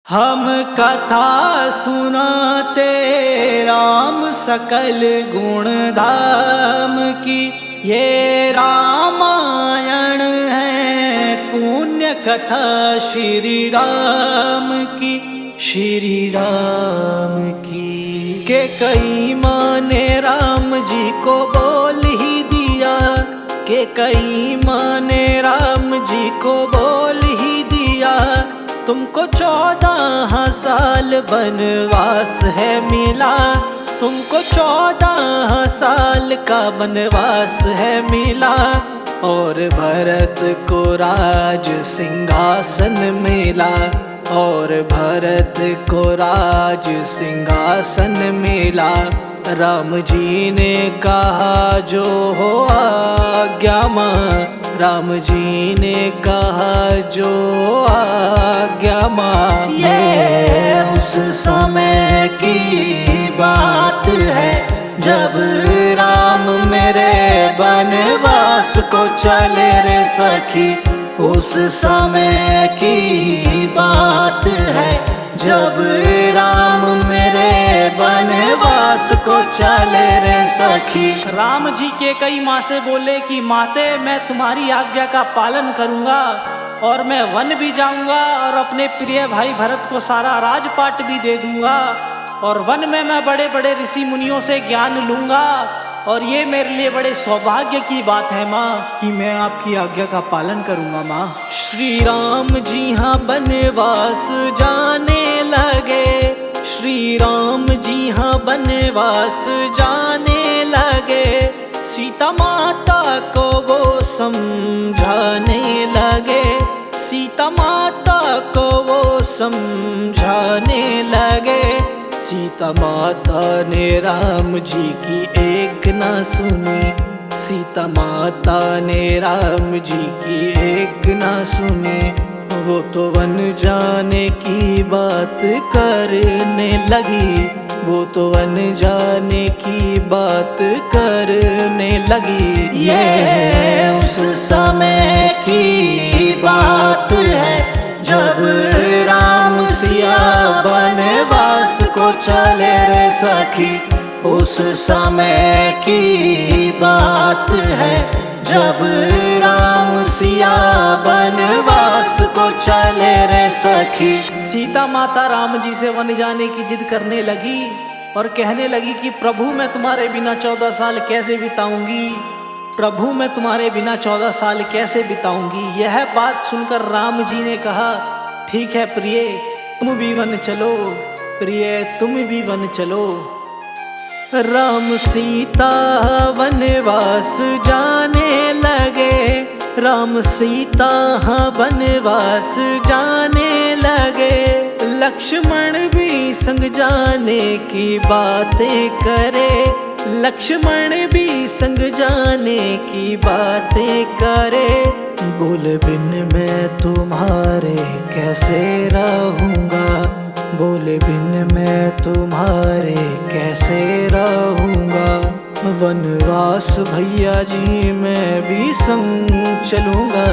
हम कथा सुनाते राम सकल गुण धाम की। ये रामायण है पुण्य कथा श्री राम की, श्री राम की। के कई माँ ने राम जी को बोल ही दिया, के कई माँ ने राम जी को बोल ही दिया। तुमको 14 साल वनवास है मिला, तुमको 14 साल का वनवास है मिला। और भरत को राज सिंहासन मिला, और भरत को राज सिंहासन मिला। राम जी ने कहा जो हो आज्ञा माँ, राम जी ने कहा जो आज्ञा माँ। ये उस समय की बात है जब राम मेरे वनवास को चले रे सखी। उस समय की बात है जब राम मेरे वनवास को चले रे सखी। राम जी के कई माँ से बोले कि माते मैं तुम्हारी आज्ञा का पालन करूंगा और मैं वन भी जाऊंगा और अपने प्रिय भाई भरत को सारा राजपाट भी दे दूंगा। और वन में मैं बड़े बड़े ऋषि मुनियों से ज्ञान लूंगा। और ये मेरे लिए बड़े सौभाग्य की बात है माँ कि मैं आपकी आज्ञा का पालन करूंगा माँ। श्री राम जी हाँ वनवास जाने लगे, श्री राम जी हाँ वनवास जाने लगे। सीता माता को वो समझाने लगे, सीता माता को वो समझाने लगे। सीता माता ने राम जी की एक ना सुनी, सीता माता ने राम जी की एक ना सुनी। वो तो वन जाने की बात करने लगी, वो तो वन जाने की बात करने लगी। ये उस समय की बात है जब राम सिया वनवास को चले रे सखी। उस समय की बात है जब राम सिया वनवास को चले रे सखी। सीता माता राम जी से वन जाने की जिद करने लगी और कहने लगी कि प्रभु मैं तुम्हारे बिना 14 साल कैसे बिताऊंगी, प्रभु मैं तुम्हारे बिना 14 साल कैसे बिताऊंगी। यह बात सुनकर राम जी ने कहा ठीक है प्रिय तुम भी वन चलो, प्रिय तुम भी वन चलो। राम सीता वनवास जाने लगे, राम सीता वनवास जाने लगे। लक्ष्मण भी संग जाने की बातें करे, लक्ष्मण भी संग जाने की बातें करे। बोल बिन मैं तुम्हारे कैसे रहूँगा, बोले बिन मैं तुम्हारे कैसे रहूँगा। वनवास भैया जी मैं भी संग चलूँगा,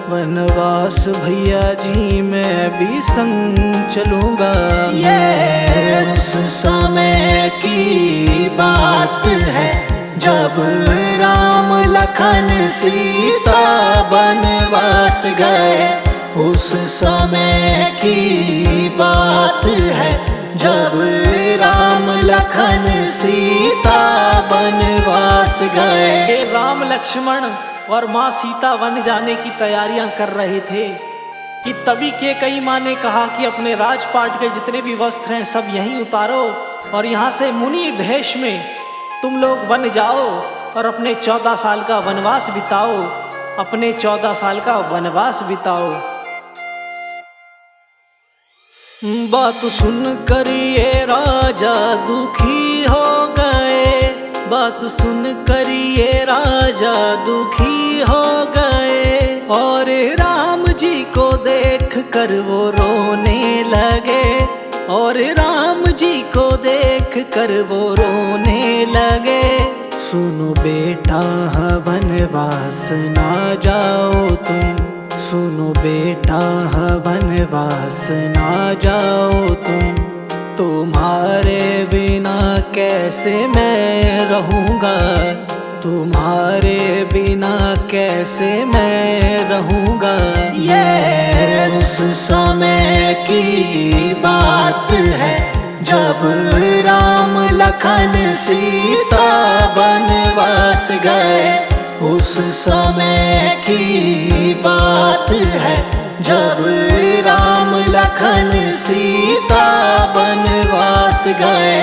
वनवास भैया जी मैं भी संग चलूँगा। ये उस समय की बात है जब राम लखन सीता वनवास गए। उस समय की बात है जब राम लखन सीता वनवास गए। राम लक्ष्मण और माँ सीता वन जाने की तैयारियां कर रहे थे कि तभी के कई माँ ने कहा कि अपने राजपाट के जितने भी वस्त्र हैं सब यहीं उतारो और यहाँ से मुनि भेष में तुम लोग वन जाओ और अपने 14 साल का वनवास बिताओ, अपने 14 साल का वनवास बिताओ। बात सुन कर ये राजा दुखी हो गए, बात सुन कर ये राजा दुखी हो गए। और राम जी को देख कर वो रोने लगे, और राम जी को देख कर वो रोने लगे। सुनो बेटा वनवास ना जाओ तुम, सुनो बेटा वनवास ना जाओ तुम्हारे बिना कैसे मैं रहूँगा, तुम्हारे बिना कैसे मैं रहूँगा। ये उस समय की बात है जब राम लखन सीता वनवास गए। उस समय की बात है जब राम लखन सीता वनवास गए।